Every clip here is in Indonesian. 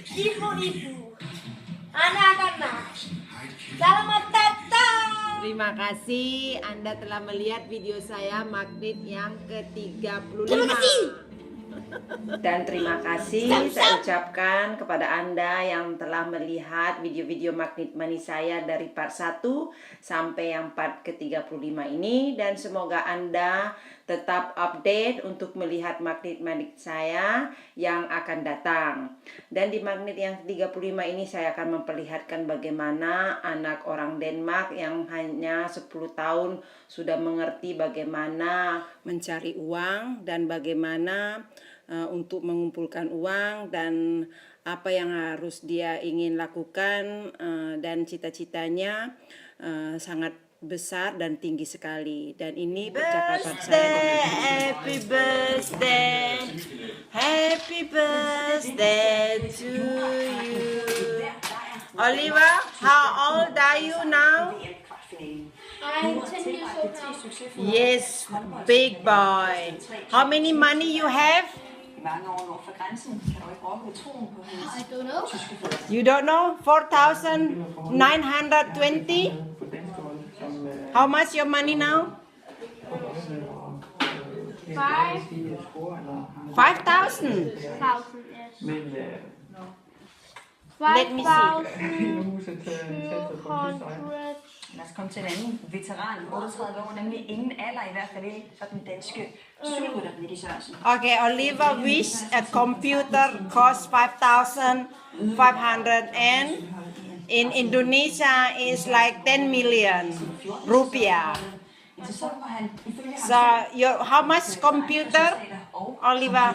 ibu-ibu, anak-anak, selamat datang. Terima kasih Anda telah melihat video saya magnet yang ke-35. Terima kasih. Dan terima kasih saya ucapkan kepada Anda yang telah melihat video-video Magnet Money saya dari part 1 sampai yang part ke-35 ini. Dan semoga Anda tetap update untuk melihat magnet-magnet saya yang akan datang. Dan di magnet yang ke-35 ini saya akan memperlihatkan bagaimana anak orang Denmark yang hanya 10 tahun sudah mengerti bagaimana mencari uang dan bagaimana untuk mengumpulkan uang dan apa yang harus dia ingin lakukan, dan cita-citanya sangat besar dan tinggi sekali. Dan ini percakapan saya dengan Happy birthday, happy birthday to you. Oliver, how old are you now? I'm 10 years old now. Yes, big boy. How many money you have? Mange år nord for grænsen kan du ikke rokke ved troen på hendes I don't know. tyske forældre. You don't know? 4,920? How much your money now? 5,000. 5,000, yes. Let me see. 5,200. Lad os komme til en anden veteran, 38 år, nemlig ingen alder i hvert fald ikke for den danske cykelrytter, Nicky Sørensen. Okay, Oliver wish a computer cost 5,500 and in Indonesia is like 10 million rupiah. En sæson, hvor han ifølge ham So how much computer, Oliver?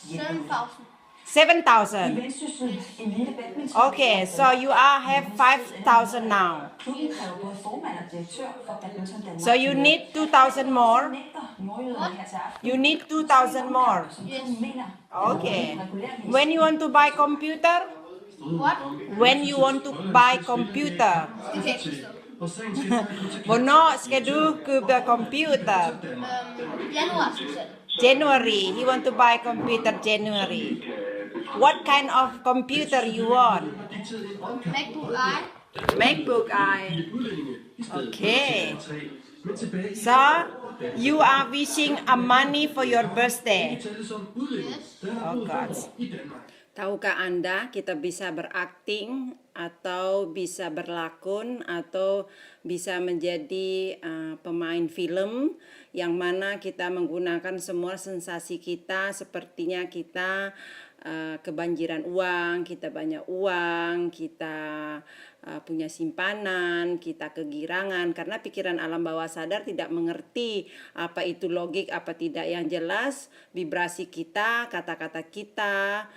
7,000. 7,000. Vendsyssel elite badminton. Okay, so you have 5,000 now. Klubben er jo både formand og direktør for Badminton Danmark. So you need 2,000 more. Nægter nordjyderne her til aften. You need 2,000 more. Som klubben mener, Okay. When you want to buy computer? What? When you want to buy computer? Hvornår skal du købe computer? Januar, specielt. January. He want to buy computer January. What kind of computer you want? MacBook Air. MacBook Air. Okay. So you are wishing a money for your birthday. Yes. Oh God. Tahukah Anda kita bisa berakting atau bisa berlakon atau bisa menjadi pemain film yang mana kita menggunakan semua sensasi kita, sepertinya kita kebanjiran uang, kita banyak uang, kita punya simpanan, kita kegirangan, karena pikiran alam bawah sadar tidak mengerti apa itu logik, apa tidak. Yang jelas vibrasi kita, kata-kata kita,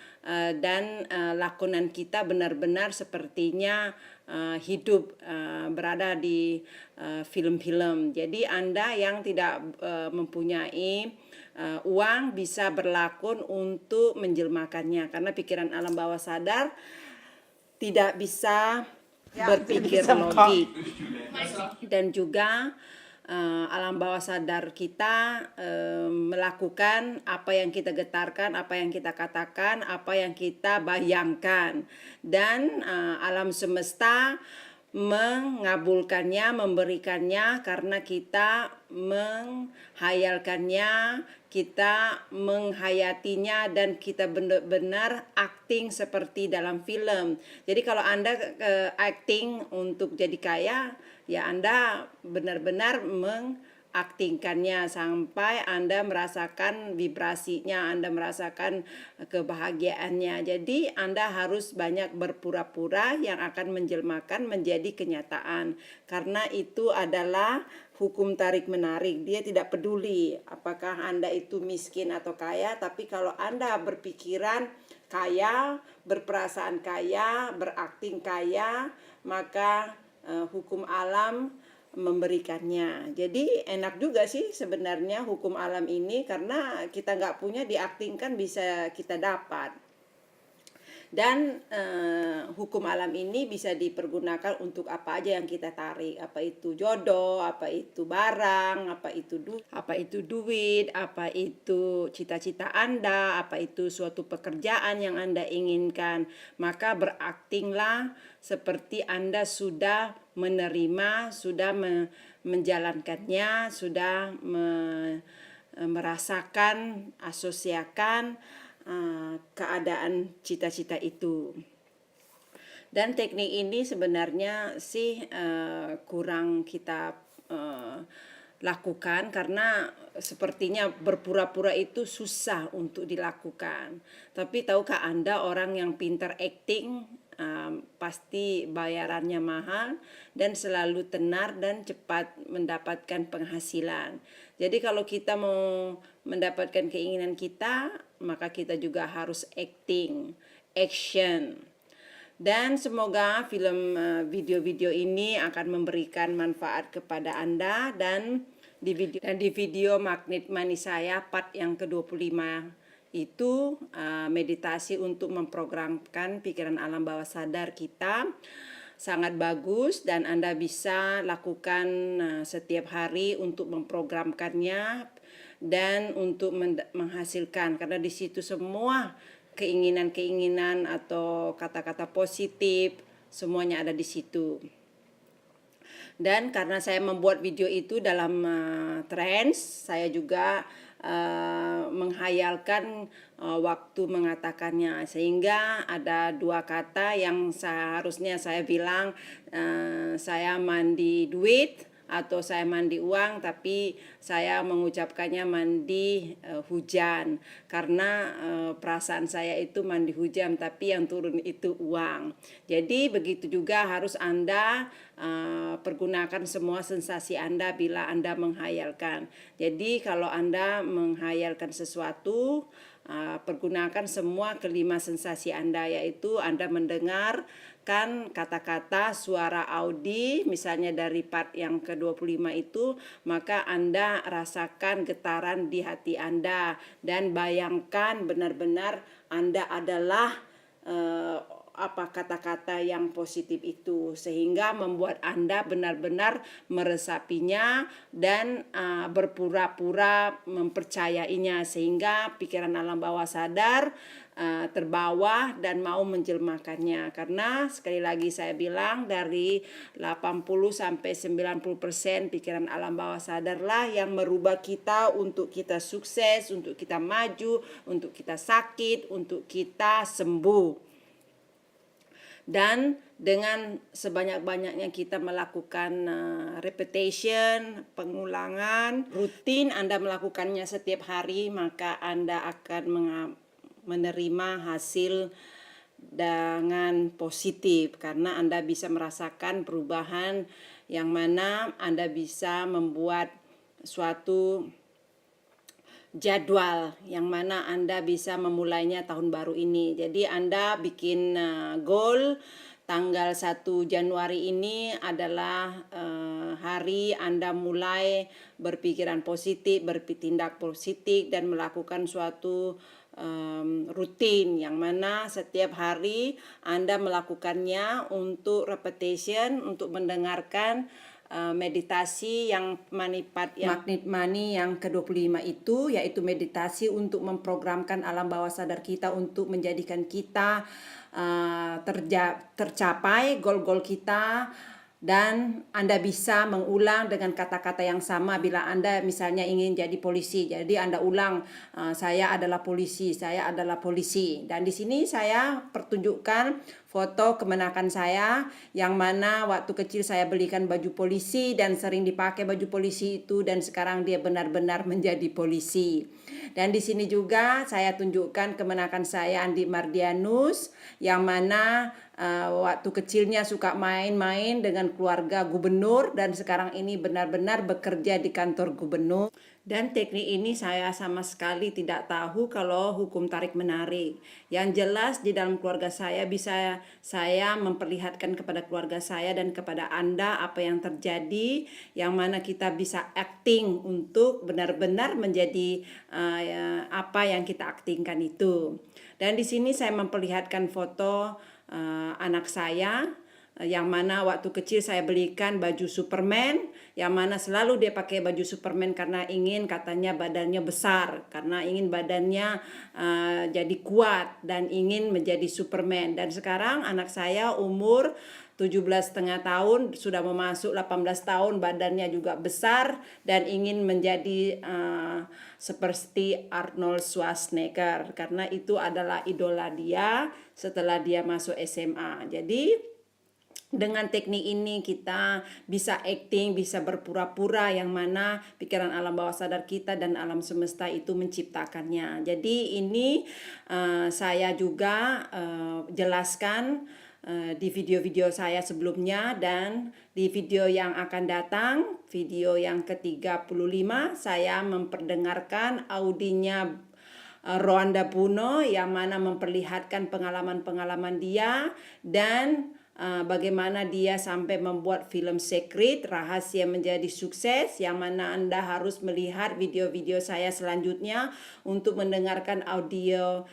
dan lakonan kita benar-benar sepertinya hidup, berada di film-film. Jadi Anda yang tidak mempunyai uang bisa berlakon untuk menjelmakannya, karena pikiran alam bawah sadar tidak bisa berpikir logik. Dan juga alam bawah sadar kita melakukan apa yang kita getarkan, apa yang kita katakan, apa yang kita bayangkan, dan alam semesta mengabulkannya, memberikannya karena kita menghayalkannya, kita menghayatinya, dan kita benar-benar acting seperti dalam film. Jadi kalau Anda acting untuk jadi kaya, ya Anda benar-benar mengaktingkannya sampai Anda merasakan vibrasinya, Anda merasakan kebahagiaannya. Jadi Anda harus banyak berpura-pura yang akan menjelmakan menjadi kenyataan. Karena itu adalah hukum tarik-menarik. Dia tidak peduli apakah Anda itu miskin atau kaya, tapi kalau Anda berpikiran kaya, berperasaan kaya, berakting kaya, maka hukum alam memberikannya. Jadi enak juga sih sebenarnya hukum alam ini, karena kita nggak punya, diaktingkan bisa kita dapat. Dan hukum alam ini bisa dipergunakan untuk apa aja yang kita tarik, apa itu jodoh, apa itu barang, apa itu duit, apa itu cita-cita Anda, apa itu suatu pekerjaan yang Anda inginkan. Maka beraktinglah seperti Anda sudah menerima, sudah menjalankannya, sudah merasakan, asosiasikan keadaan cita-cita itu. Dan teknik ini sebenarnya sih kurang kita lakukan karena sepertinya berpura-pura itu susah untuk dilakukan. Tapi tahukah Anda orang yang pintar acting pasti bayarannya mahal dan selalu tenar dan cepat mendapatkan penghasilan. Jadi kalau kita mau mendapatkan keinginan kita, maka kita juga harus action. Dan semoga video-video ini akan memberikan manfaat kepada Anda. Dan di video Magnet Money saya part yang ke-25 itu meditasi untuk memprogramkan pikiran alam bawah sadar kita sangat bagus, dan Anda bisa lakukan setiap hari untuk memprogramkannya dan untuk menghasilkan, karena di situ semua keinginan-keinginan atau kata-kata positif semuanya ada di situ. Dan karena saya membuat video itu dalam trance, saya juga menghayalkan waktu mengatakannya, sehingga ada dua kata yang seharusnya saya bilang saya mandi duit atau saya mandi uang, tapi saya mengucapkannya mandi hujan, karena perasaan saya itu mandi hujan tapi yang turun itu uang. Jadi begitu juga harus Anda pergunakan semua sensasi Anda bila Anda menghayalkan. Jadi kalau Anda menghayalkan sesuatu, pergunakan semua kelima sensasi Anda, yaitu Anda mendengarkan kata-kata suara audi, misalnya dari part yang ke-25 itu, maka Anda rasakan getaran di hati Anda dan bayangkan benar-benar Anda adalah kata-kata yang positif itu, sehingga membuat Anda benar-benar meresapinya dan berpura-pura mempercayainya, sehingga pikiran alam bawah sadar terbawa dan mau menjelmakannya. Karena sekali lagi saya bilang, dari 80 sampai 90% pikiran alam bawah sadarlah yang merubah kita untuk kita sukses, untuk kita maju, untuk kita sakit, untuk kita sembuh. Dan dengan sebanyak-banyaknya kita melakukan repetition, pengulangan, rutin Anda melakukannya setiap hari, maka Anda akan menerima hasil dengan positif, karena Anda bisa merasakan perubahan yang mana Anda bisa membuat suatu jadwal yang mana Anda bisa memulainya tahun baru ini. Jadi Anda bikin goal tanggal 1 Januari ini adalah hari Anda mulai berpikiran positif, bertindak positif dan melakukan suatu rutin yang mana setiap hari Anda melakukannya untuk repetition, untuk mendengarkan meditasi yang Magnet Money yang ke-25 itu, yaitu meditasi untuk memprogramkan alam bawah sadar kita untuk menjadikan kita tercapai goal-goal kita. Dan Anda bisa mengulang dengan kata-kata yang sama bila Anda misalnya ingin jadi polisi. Jadi Anda ulang, saya adalah polisi, saya adalah polisi. Dan di sini saya pertunjukkan foto kemenakan saya, yang mana waktu kecil saya belikan baju polisi dan sering dipakai baju polisi itu, dan sekarang dia benar-benar menjadi polisi. Dan di sini juga saya tunjukkan kemenakan saya Andi Mardianus, yang mana waktu kecilnya suka main-main dengan keluarga gubernur dan sekarang ini benar-benar bekerja di kantor gubernur. Dan teknik ini saya sama sekali tidak tahu kalau hukum tarik-menarik. Yang jelas di dalam keluarga saya bisa saya memperlihatkan kepada keluarga saya dan kepada Anda apa yang terjadi, yang mana kita bisa acting untuk benar-benar menjadi apa yang kita aktingkan itu. Dan di sini saya memperlihatkan foto anak saya, yang mana waktu kecil saya belikan baju Superman, yang mana selalu dia pakai baju Superman karena ingin katanya badannya besar, karena ingin badannya jadi kuat dan ingin menjadi Superman. Dan sekarang anak saya umur 17,5 tahun, sudah memasuk 18 tahun, badannya juga besar dan ingin menjadi seperti Arnold Schwarzenegger, karena itu adalah idola dia setelah dia masuk SMA. Jadi dengan teknik ini kita bisa acting, bisa berpura-pura, yang mana pikiran alam bawah sadar kita dan alam semesta itu menciptakannya. Jadi ini saya juga jelaskan di video-video saya sebelumnya, dan di video yang akan datang, video yang ke-35, saya memperdengarkan audinya Rwanda Bruno yang mana memperlihatkan pengalaman-pengalaman dia dan bagaimana dia sampai membuat film Secret, Rahasia Menjadi Sukses, yang mana Anda harus melihat video-video saya selanjutnya untuk mendengarkan audio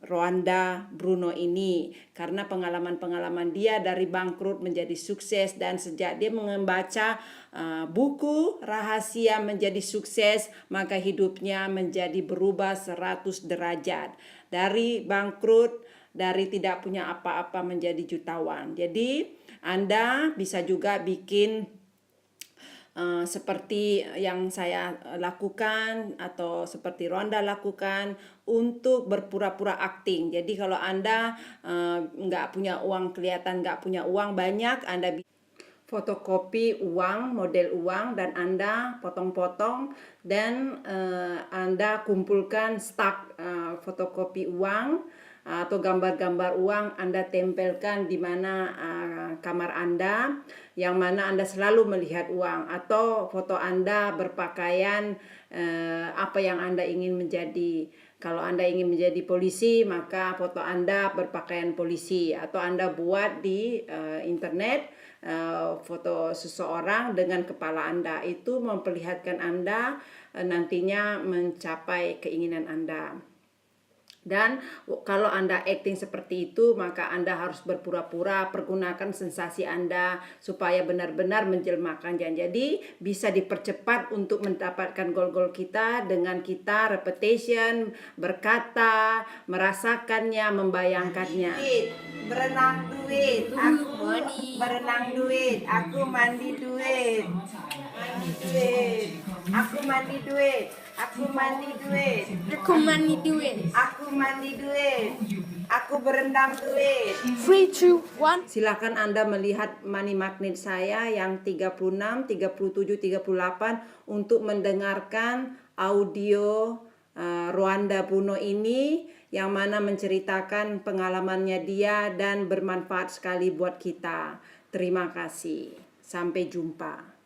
Rwanda Bruno ini, karena pengalaman-pengalaman dia dari bangkrut menjadi sukses, dan sejak dia membaca buku Rahasia Menjadi Sukses, maka hidupnya menjadi berubah 100 derajat, dari bangkrut, dari tidak punya apa-apa menjadi jutawan. Jadi Anda bisa juga bikin seperti yang saya lakukan atau seperti Rwanda lakukan untuk berpura-pura acting. Jadi kalau Anda nggak punya uang, kelihatan nggak punya uang banyak, Anda fotokopi uang, model uang, dan Anda potong-potong dan Anda kumpulkan stak fotokopi uang atau gambar-gambar uang, Anda tempelkan di mana kamar Anda, yang mana Anda selalu melihat uang, atau foto Anda berpakaian apa yang Anda ingin menjadi. Kalau Anda ingin menjadi polisi, maka foto Anda berpakaian polisi, atau Anda buat di internet foto seseorang dengan kepala Anda. Itu memperlihatkan Anda nantinya mencapai keinginan Anda. Dan kalau Anda acting seperti itu, maka Anda harus berpura-pura, pergunakan sensasi Anda supaya benar-benar menjelmakan. Jadi bisa dipercepat untuk mendapatkan goal-goal kita dengan kita repetition, berkata, merasakannya, membayangkannya. Berenang duit, aku berenang duit, aku mandi duit, aku mandi duit, aku mandi duit, Aku mandi duit. aku mandi duit, aku berendam duit. 3, 2, 1. Silakan Anda melihat money magnet saya yang 36, 37, 38 untuk mendengarkan audio Rwanda Bruno ini, yang mana menceritakan pengalamannya dia dan bermanfaat sekali buat kita. Terima kasih. Sampai jumpa.